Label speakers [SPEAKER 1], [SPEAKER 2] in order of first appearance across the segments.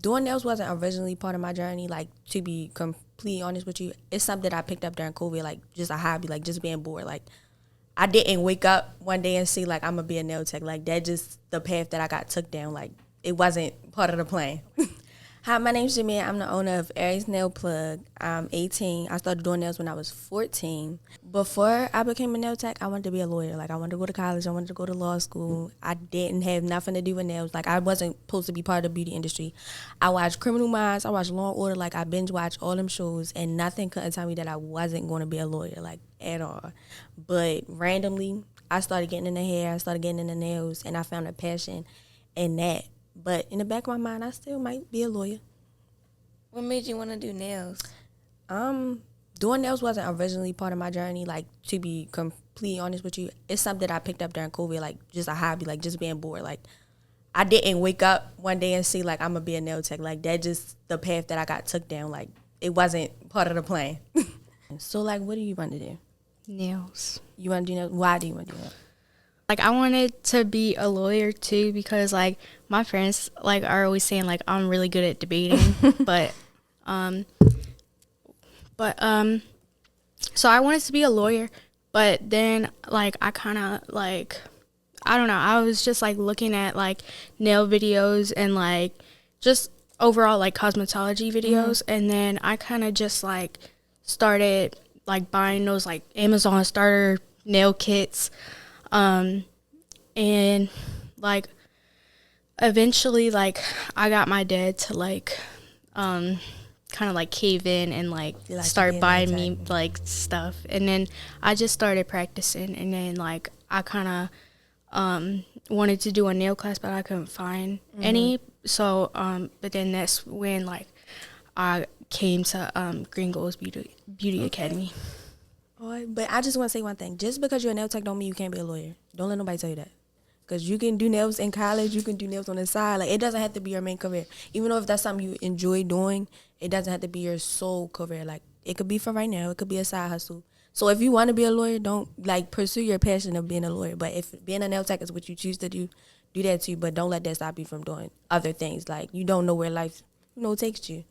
[SPEAKER 1] Doing nails wasn't originally part of my journey. Like, to be completely honest with you, it's something I picked up during COVID, like just a hobby, like just being bored. Like, I didn't wake up one day and see like I'm gonna be a nail tech. Like, that just the path that I got took down. Like, it wasn't part of the plan. Hi, my name's Jamia. I'm the owner of Aries Nail Plug. I'm 18. I started doing nails when I was 14. Before I became a nail tech, I wanted to be a lawyer. Like, I wanted to go to college. I wanted to go to law school. I didn't have nothing to do with nails. Like, I wasn't supposed to be part of the beauty industry. I watched Criminal Minds. I watched Law and Order. Like, I binge watched all them shows, and nothing couldn't tell me that I wasn't going to be a lawyer, like, at all. But randomly, I started getting in the hair. I started getting in the nails, and I found a passion in that. But in the back of my mind, I still might be a lawyer.
[SPEAKER 2] What made you want to do nails?
[SPEAKER 1] Doing nails wasn't originally part of my journey. Like, to be completely honest with you, it's something I picked up during COVID, like just a hobby, like just being bored. Like, I didn't wake up one day and see like I'm gonna be a nail tech. Like, that just the path that I got took down. Like, it wasn't part of the plan. So, like, what do you want to do?
[SPEAKER 3] Nails.
[SPEAKER 1] You want to do nails? Why do you want to do that?
[SPEAKER 3] Like, I wanted to be a lawyer too because like my friends like are always saying like I'm really good at debating, but so I wanted to be a lawyer, but then like I kind of like I don't know, I was just like looking at like nail videos and like just overall like cosmetology videos, and then I kind of just like started like buying those like Amazon starter nail kits. And like eventually like I got my dad to like kind of like cave in and like start buying me like stuff, and then I just started practicing, and then like I kind of wanted to do a nail class, but I couldn't find any, so but then that's when like I came to Green Goals Beauty Academy.
[SPEAKER 1] But I just want to say one thing. Just because you're a nail tech don't mean you can't be a lawyer. Don't let nobody tell you that. Because you can do nails in college, you can do nails on the side. Like, it doesn't have to be your main career. Even though if that's something you enjoy doing, it doesn't have to be your sole career. Like, it could be for right now. It could be a side hustle. So if you want to be a lawyer, don't, like, pursue your passion of being a lawyer. But if being a nail tech is what you choose to do that too. But don't let that stop you from doing other things. Like, you don't know where life, takes you.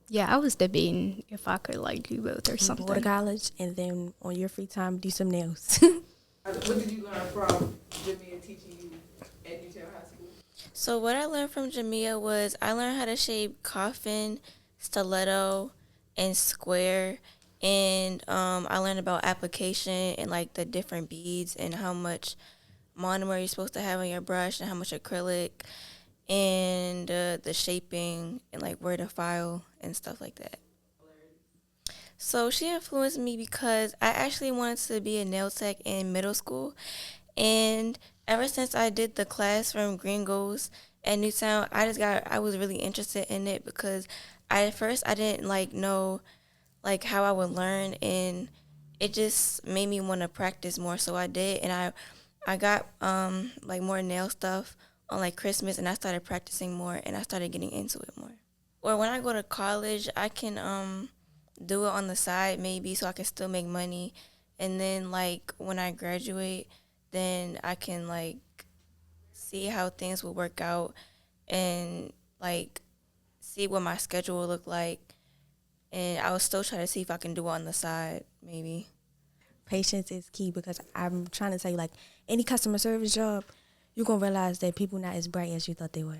[SPEAKER 3] Yeah, I was debating if I could like do both or something.
[SPEAKER 1] Go to college and then on your free time do some nails.
[SPEAKER 4] What did you learn from Jamia teaching you at Newtown High School?
[SPEAKER 2] So what I learned from Jamia was I learned how to shape coffin, stiletto, and square. And I learned about application and like the different beads and how much monomer you're supposed to have on your brush and how much acrylic, and the shaping and like where to file and stuff like that. So she influenced me because I actually wanted to be a nail tech in middle school, and ever since I did the class from Green Goals at Newtown, I was really interested in it because at first I didn't like know like how I would learn, and it just made me want to practice more. So I did, and I got like more nail stuff on like Christmas, and I started practicing more, and I started getting into it more. Or when I go to college, I can do it on the side maybe so I can still make money, and then like when I graduate, then I can like see how things will work out and like see what my schedule will look like, and I will still try to see if I can do it on the side maybe.
[SPEAKER 1] Patience is key, because I'm trying to tell you, like, any customer service job, you're going to realize that people not as bright as you thought they were.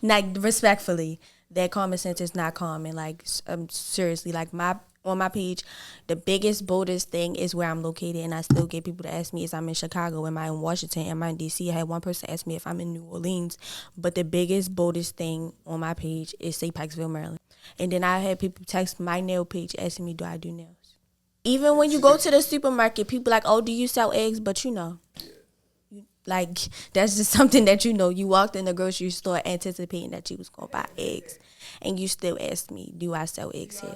[SPEAKER 1] Like, respectfully, that common sense is not common. Like, seriously, like, on my page, the biggest, boldest thing is where I'm located, and I still get people to ask me if I'm in Chicago, am I in Washington, am I in D.C.? I had one person ask me if I'm in New Orleans, but the biggest, boldest thing on my page is say Pikesville, Maryland. And then I had people text my nail page asking me, do I do nails? Even when you go to the supermarket, people like, oh, do you sell eggs? But like, that's just something that you walked in the grocery store anticipating that you was going to buy eggs, and you still ask me, do I sell eggs here?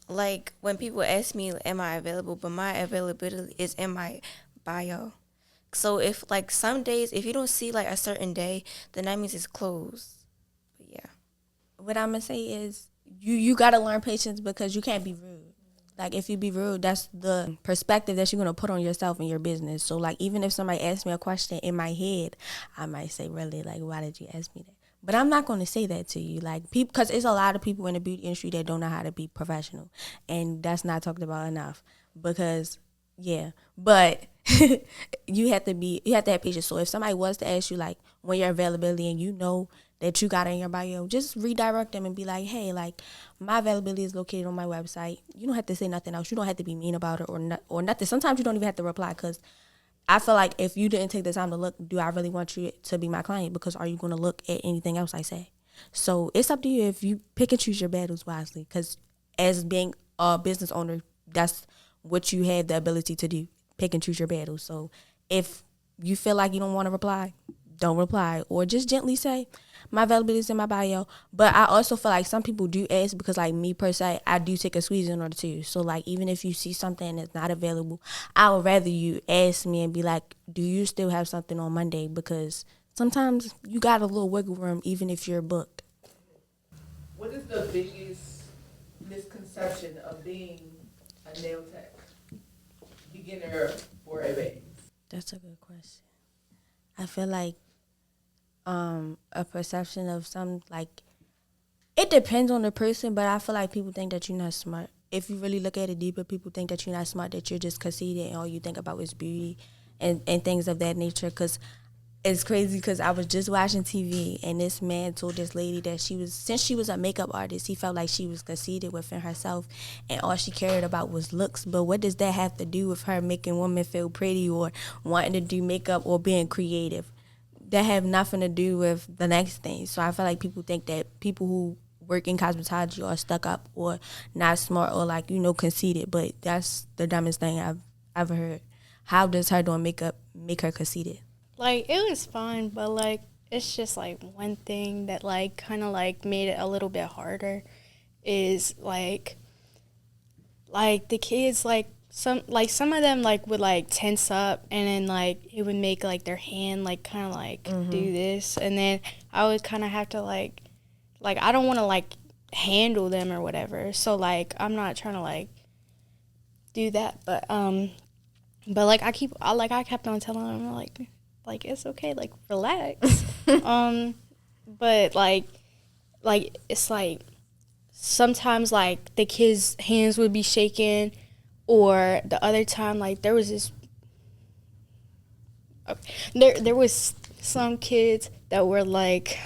[SPEAKER 2] Like when people ask me, am I available? But my availability is in my bio. So if like some days, if you don't see like a certain day, then that means it's closed. But yeah.
[SPEAKER 1] What I'm going to say is you got to learn patience, because you can't be rude. Like, if you be rude, that's the perspective that you're going to put on yourself and your business. So, like, even if somebody asks me a question in my head, I might say, really, like, why did you ask me that? But I'm not going to say that to you, like, people, because it's a lot of people in the beauty industry that don't know how to be professional, and that's not talked about enough. Because, yeah, but you have to have patience. So if somebody was to ask you, like, when your availability, and you know that you got it in your bio, just redirect them and be like, hey, like, my availability is located on my website. You don't have to say nothing else. You don't have to be mean about it or nothing. Sometimes you don't even have to reply, because I feel like if you didn't take the time to look, do I really want you to be my client? Because are you going to look at anything else I say? So it's up to you if you pick and choose your battles wisely. Because as being a business owner, that's what you have the ability to do. Pick and choose your battles. So if you feel like you don't want to reply, don't reply. Or just gently say, my availability is in my bio. But I also feel like some people do ask, because, like, me per se, I do take a squeeze in order to. So, like, even if you see something that's not available, I would rather you ask me and be like, do you still have something on Monday? Because sometimes you got a little wiggle room even if you're booked.
[SPEAKER 4] What is the biggest misconception of being a nail tech, beginner or advanced?
[SPEAKER 1] That's a good question. I feel like a perception of some, like, it depends on the person, but I feel like people think that you're not smart. If you really look at it deeper, people think that you're not smart, that you're just conceited and all you think about is beauty and things of that nature. Because it's crazy, because I was just watching TV and this man told this lady that since she was a makeup artist, he felt like she was conceited within herself and all she cared about was looks. But what does that have to do with her making women feel pretty or wanting to do makeup or being creative? That have nothing to do with the next thing. So I feel like people think that people who work in cosmetology are stuck up or not smart or, like, conceited. But that's the dumbest thing I've ever heard. How does her doing makeup make her conceited?
[SPEAKER 3] Like, it was fun, but, like, it's just, like, one thing that, like, kind of, like, made it a little bit harder is, like the kids, like, some of them, like, would, like, tense up, and then, like, it would make, like, their hand, like, kind of, like, do this, and then I would kind of have to, like, I don't want to, like, handle them or whatever, so, like, I'm not trying to, like, do that, but like, I kept on telling them, like, it's okay, like, relax, but, like, it's, like, sometimes, like, the kids' hands would be shaking, or the other time, like, there was this, there was some kids that were, like,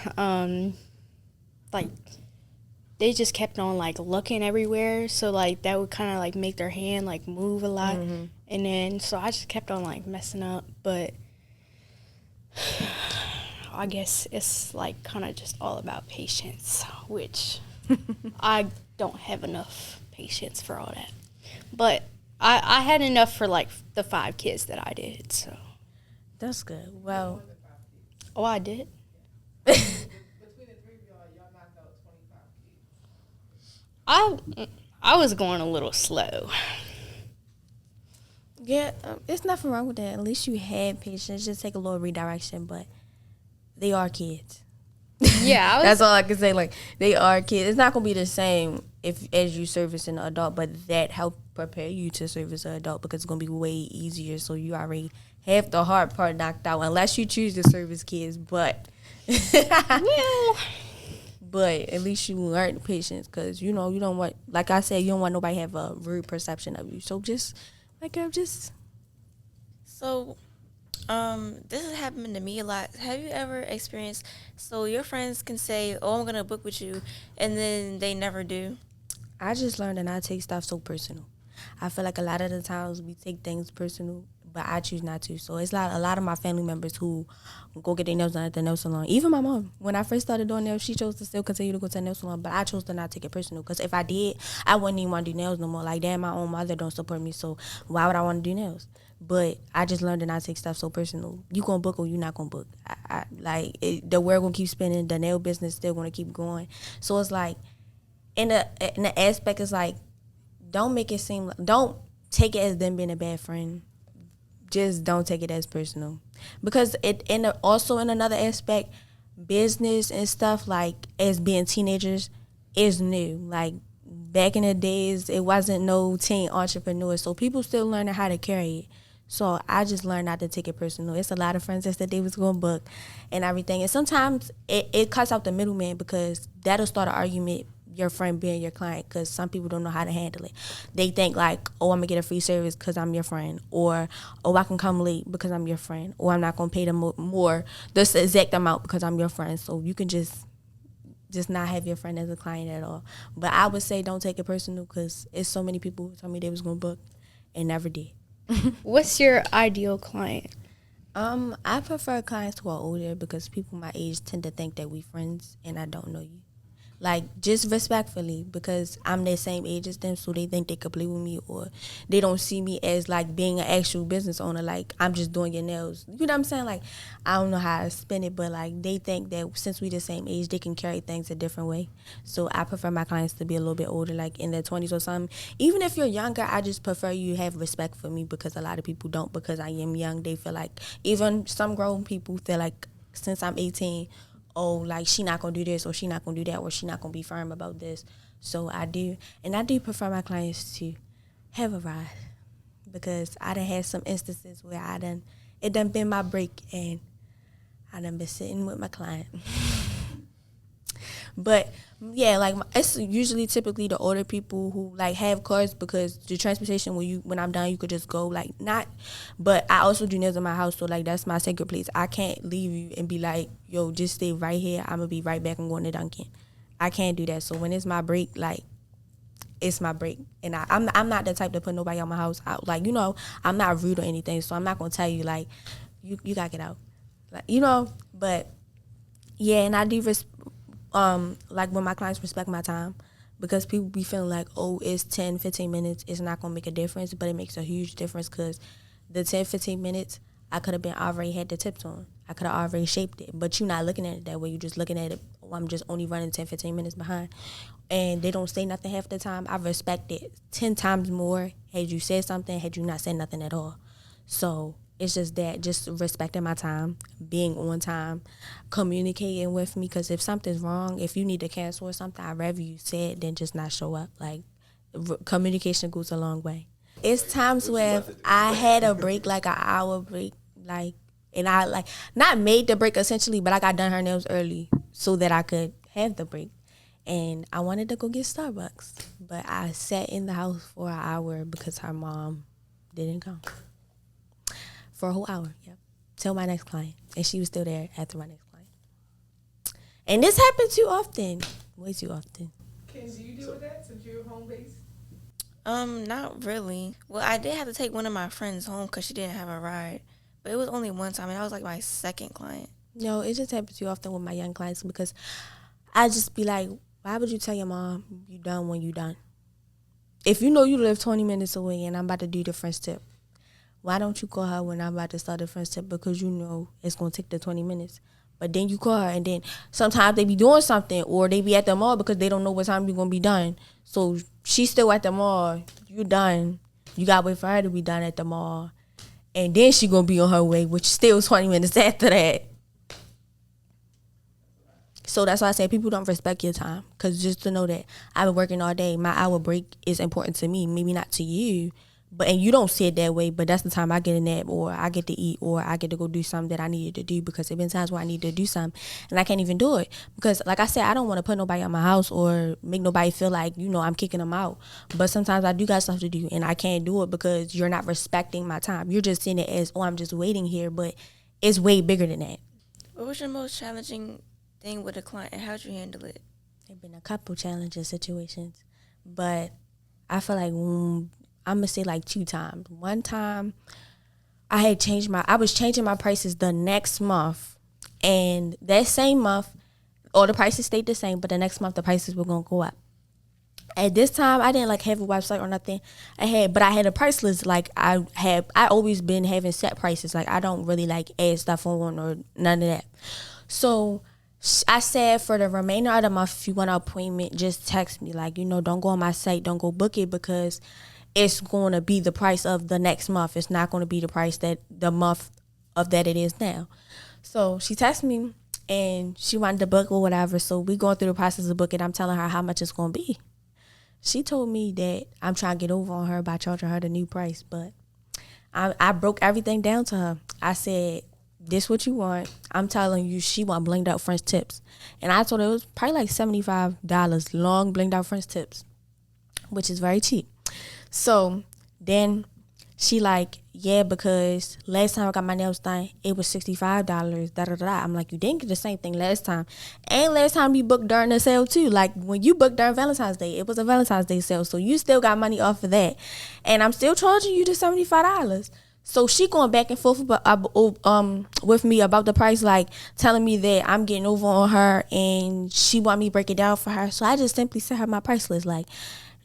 [SPEAKER 3] they just kept on, like, looking everywhere, so, like, that would kind of, like, make their hand, like, move a lot, and then, so I just kept on, like, messing up, but I guess it's, like, kind of just all about patience, which I don't have enough patience for all that, but I had enough for, like, the 5 kids that I did, so.
[SPEAKER 1] That's good. Well,
[SPEAKER 3] Oh, I did?
[SPEAKER 4] Between the three of y'all knocked out 25 kids.
[SPEAKER 3] I was going a little slow.
[SPEAKER 1] yeah, it's nothing wrong with that. At least you had patience. Just take a little redirection, but they are kids.
[SPEAKER 3] Yeah,
[SPEAKER 1] That's all I can say. Like, they are kids. It's not gonna be the same as you service an adult, but that help prepare you to service an adult, because it's gonna be way easier. So you already have the hard part knocked out, unless you choose to service kids. But
[SPEAKER 3] well,
[SPEAKER 1] but at least you learned patience, because you don't want, like I said, you don't want nobody to have a rude perception of you. So just
[SPEAKER 2] So, this has happened to me a lot. Have you ever experienced, so your friends can say, oh, I'm going to book with you, and then they never do?
[SPEAKER 1] I just learned to not take stuff so personal. I feel like a lot of the times we take things personal, but I choose not to. So it's a lot of my family members who go get their nails done at the nail salon. Even my mom, when I first started doing nails, she chose to still continue to go to the nail salon, but I chose to not take it personal, because if I did, I wouldn't even want to do nails no more. Like, damn, my own mother don't support me, so why would I want to do nails? But I just learned to not take stuff so personal. You gonna book or you not gonna book. The world gonna keep spinning. The nail business still gonna keep going. So it's like, in the aspect, it's like, don't make it seem like, don't take it as them being a bad friend. Just don't take it as personal, because also in another aspect, business and stuff, like, as being teenagers, is new. Like, back in the days, it wasn't no teen entrepreneur, so people still learning how to carry it. So I just learned not to take it personal. It's a lot of friends that said they was going to book and everything. And sometimes it cuts out the middleman because that'll start an argument, your friend being your client, because some people don't know how to handle it. They think like, oh, I'm going to get a free service because I'm your friend. Or, oh, I can come late because I'm your friend. Or I'm not going to pay them more, this exact amount because I'm your friend. So you can just not have your friend as a client at all. But I would say don't take it personal because it's so many people who told me they was going to book and never did.
[SPEAKER 3] What's your ideal client?
[SPEAKER 1] I prefer clients who are older because people my age tend to think that we friends and I don't know you. Like, just respectfully, because I'm the same age as them, so they think they could play with me, or they don't see me as, like, being an actual business owner. Like, I'm just doing your nails. You know what I'm saying? Like, I don't know how to spin it, but, like, they think that since we the same age, they can carry things a different way. So I prefer my clients to be a little bit older, like, in their 20s or something. Even if you're younger, I just prefer you have respect for me because a lot of people don't because I am young. They feel like, even some grown people feel like, since I'm 18, oh, like, she not going to do this, or she not going to do that, or she not going to be firm about this. So I do. And I do prefer my clients to have a ride because I done had some instances where it done been my break, and I done been sitting with my client. But, yeah, like, it's usually typically the older people who, like, have cars because the transportation, when I'm done, you could just go, like, not. But I also do nails in my house, so, like, that's my sacred place. I can't leave you and be like, yo, just stay right here. I'm going to be right back and going to Dunkin'. I can't do that. So when it's my break, like, it's my break. And I'm not the type to put nobody out my house out. Like, you know, I'm not rude or anything, so I'm not going to tell you, like, you got to get out. Like, you know, but, yeah, and I do like when my clients respect my time, because people be feeling like, oh, it's 10, 15 minutes, it's not going to make a difference, but it makes a huge difference because the 10, 15 minutes, I could have been already had the tips on. I could have already shaped it, but you're not looking at it that way. You're just looking at it, oh, I'm just only running 10, 15 minutes behind. And they don't say nothing half the time. I respect it 10 times more had you said something, had you not said nothing at all. So it's just that, just respecting my time, being on time, communicating with me. Because if something's wrong, if you need to cancel or something, I'd rather you say it than just not show up. Like, communication goes a long way. It's times where I had a break, like an hour break, like, and I, like, not made the break essentially, but I got done her nails early so that I could have the break. And I wanted to go get Starbucks, but I sat in the house for an hour because her mom didn't come. For a whole hour, yep. Till my next client. And she was still there after my next client. And this happened too often. Way too often.
[SPEAKER 4] Ken, do you deal with that since you're home-based?
[SPEAKER 2] Not really. Well, I did have to take one of my friends home because she didn't have a ride. But it was only one time, and that was like my second client.
[SPEAKER 1] No, it just happens too often with my young clients because I just be like, why would you tell your mom you done when you done? If you know you live 20 minutes away and I'm about to do the French tip, why don't you call her when I'm about to start the French tip? Because you know it's going to take the 20 minutes. But then you call her, and then sometimes they be doing something, or they be at the mall because they don't know what time you're going to be done. So she's still at the mall. You done. You got to wait for her to be done at the mall. And then she going to be on her way, which still 20 minutes after that. So that's why I say people don't respect your time. Because just to know that I've been working all day, my hour break is important to me, maybe not to you. And you don't see it that way, but that's the time I get a nap, or I get to eat, or I get to go do something that I needed to do, because there been times where I need to do something and I can't even do it. Because like I said, I don't want to put nobody out my house or make nobody feel like, you know, I'm kicking them out. But sometimes I do got stuff to do and I can't do it because you're not respecting my time. You're just seeing it as, oh, I'm just waiting here, but it's way bigger than that.
[SPEAKER 2] What was your most challenging thing with a client, and how'd you handle it?
[SPEAKER 1] There been a couple challenging situations, but I feel like I'm gonna say like 2 times. One time, I was changing my prices the next month, and that same month, all the prices stayed the same, but the next month the prices were gonna go up. At this time, I didn't like have a website or nothing. I had a price list. Like I always been having set prices. Like I don't really like add stuff on or none of that. So I said for the remainder of the month, if you want an appointment, just text me. Like, you know, don't go on my site, don't go book it, because it's going to be the price of the next month. It's not going to be the price that the month of that it is now. So she texted me and she wanted to book or whatever. So we going through the process of booking. I'm telling her how much it's going to be. She told me that I'm trying to get over on her by charging her the new price, but I broke everything down to her. I said, this what you want. I'm telling you, she want blinged out French tips. And I told her it was probably like $75 long blinged out French tips, which is very cheap. So then she like, yeah, because last time I got my nails done, it was $65. Da da da. I'm like, you didn't get the same thing last time. And last time you booked during the sale too. Like when you booked during Valentine's Day, it was a Valentine's Day sale. So you still got money off of that. And I'm still charging you the $75. So she going back and forth with me about the price, like telling me that I'm getting over on her and she want me to break it down for her. So I just simply sent her my price list, like,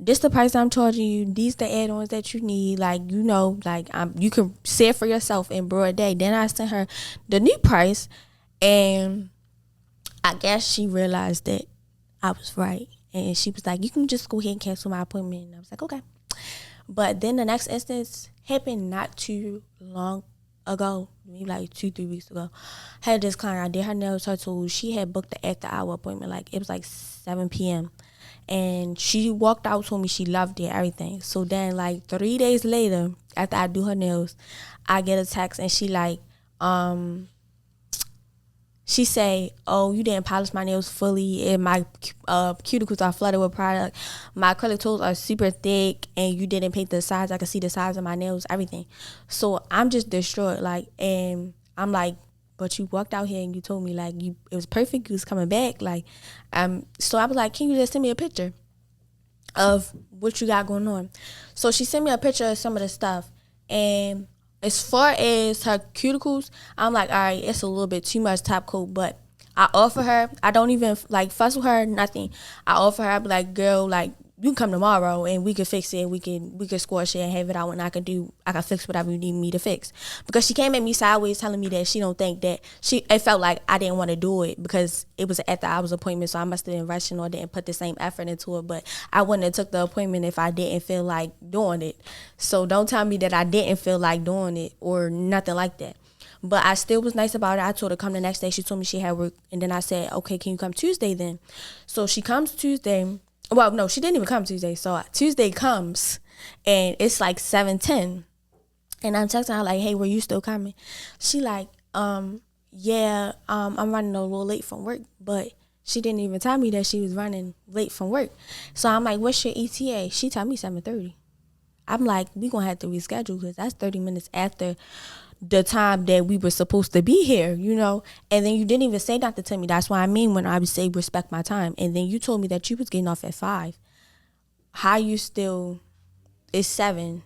[SPEAKER 1] this the price I'm charging you. These the add-ons that you need. Like, you know, like you can see it for yourself in broad day. Then I sent her the new price, and I guess she realized that I was right. And she was like, you can just go ahead and cancel my appointment. And I was like, okay. But then the next instance happened not too long ago, maybe like 2-3 weeks ago. I had this client, I did her nails, her tools. She had booked the after-hour appointment. Like, it was like 7 p.m. And she walked out, told me she loved it, everything. So then, like, 3 days later, after I do her nails, I get a text, and she like, she say, oh, you didn't polish my nails fully, and my cuticles are flooded with product. My acrylic toes are super thick, and you didn't paint the size. I could see the size of my nails, everything. So I'm just distraught, like, and I'm like, but you walked out here and you told me, like, it was perfect, you was coming back, like, so I was like, can you just send me a picture of what you got going on? So she sent me a picture of some of the stuff, and as far as her cuticles, I'm like, all right, it's a little bit too much top coat, but I offer her, I don't even, like, fuss with her, nothing. I offer her, I be like, girl, like, you can come tomorrow and we can fix it. We can squash it and have it out, and I can fix whatever you need me to fix. Because she came at me sideways telling me that she don't think that it felt like I didn't want to do it because it was an after hours appointment, so I must have been rushing or didn't put the same effort into it. But I wouldn't have took the appointment if I didn't feel like doing it. So don't tell me that I didn't feel like doing it or nothing like that. But I still was nice about it. I told her to come the next day. She told me she had work, and then I said, okay, can you come Tuesday then? So she comes Tuesday. Well, no, she didn't even come Tuesday. So Tuesday comes, and it's like 7:10, and I'm texting her like, hey, were you still coming? She like, yeah, I'm running a little late from work, but she didn't even tell me that she was running late from work. So I'm like, what's your ETA? She told me 7:30. I'm like, we gonna have to reschedule because that's 30 minutes after the time that we were supposed to be here, you know. And then you didn't even say nothing to me. That's what I mean when I would say respect my time. And then you told me that you was getting off at 5. How you still, it's 7,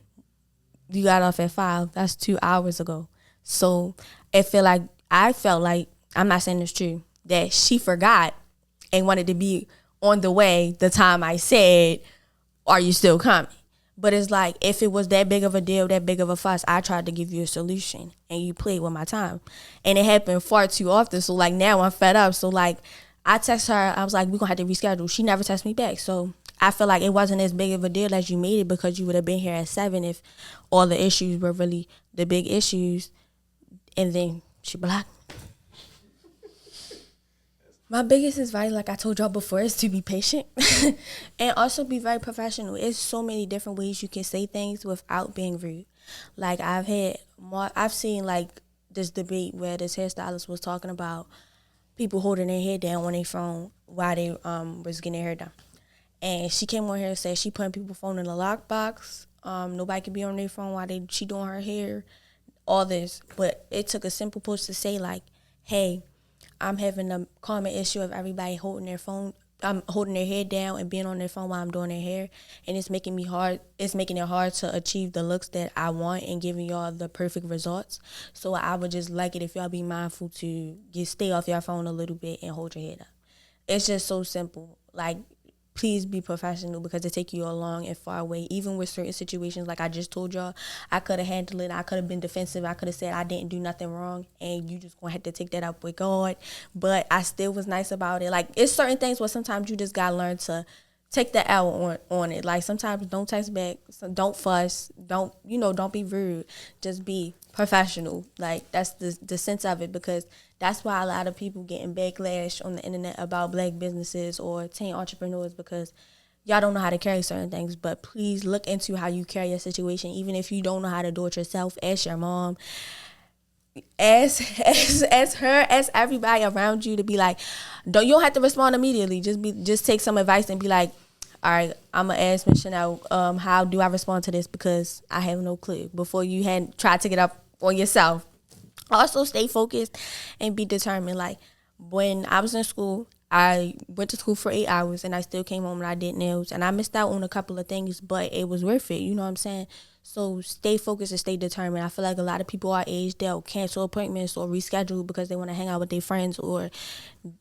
[SPEAKER 1] you got off at 5. That's 2 hours ago. So I felt like, I'm not saying it's true, that she forgot and wanted to be on the way the time I said, are you still coming? But it's like, if it was that big of a deal, that big of a fuss, I tried to give you a solution, and you played with my time. And it happened far too often, so, like, now I'm fed up. So, like, I text her, I was like, we're going to have to reschedule. She never texted me back. So I feel like it wasn't as big of a deal as you made it, because you would have been here at 7 if all the issues were really the big issues. And then she blocked me. My biggest advice, like I told y'all before, is to be patient and also be very professional. It's so many different ways you can say things without being rude. Like, I've seen, like, this debate where this hairstylist was talking about people holding their head down on their phone while they was getting their hair done. And she came on here and said she putting people's phone in the lockbox. Nobody can be on their phone while she doing her hair, all this. But it took a simple post to say, like, hey, I'm having a common issue of everybody holding their phone, holding their head down and being on their phone while I'm doing their hair, and it's making it hard to achieve the looks that I want and giving y'all the perfect results. So I would just like it if y'all be mindful to just stay off your phone a little bit and hold your head up. It's just so simple. Like, please be professional, because it take you a long and far way. Even with certain situations, like I just told y'all, I could have handled it. I could have been defensive. I could have said I didn't do nothing wrong, and you just gonna have to take that up with God. But I still was nice about it. Like, it's certain things where sometimes you just gotta learn to take the L on it. Like, sometimes don't text back, don't fuss, don't be rude. Just be professional. Like, that's the sense of it, because that's why a lot of people getting backlash on the internet about black businesses or teen entrepreneurs, because y'all don't know how to carry certain things, but please look into how you carry a situation. Even if you don't know how to do it yourself, ask your mom, as her, as everybody around you, to be like, you don't have to respond immediately. Just take some advice and be like, all right, I'm gonna ask Miss Chanel, how do I respond to this, because I have no clue, before you had tried to get up on yourself. Also, stay focused and be determined. Like, when I was in school, I went to school for 8 hours and I still came home and I did nails, and I missed out on a couple of things, but it was worth it. You know what I'm saying? So stay focused and stay determined. I feel like a lot of people our age, they'll cancel appointments or reschedule because they want to hang out with their friends, or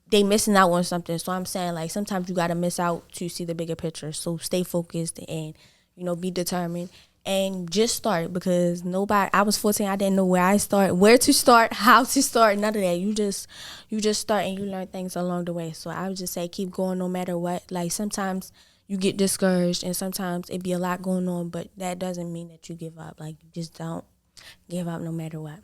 [SPEAKER 1] they missing out on something. So I'm saying, like, sometimes you got to miss out to see the bigger picture. So stay focused and, be determined. And just start, because I was 14, I didn't know where to start, how to start, none of that. You just start and you learn things along the way. So I would just say keep going no matter what. Like, sometimes you get discouraged and sometimes it be a lot going on, but that doesn't mean that you give up. Like, just don't give up no matter what.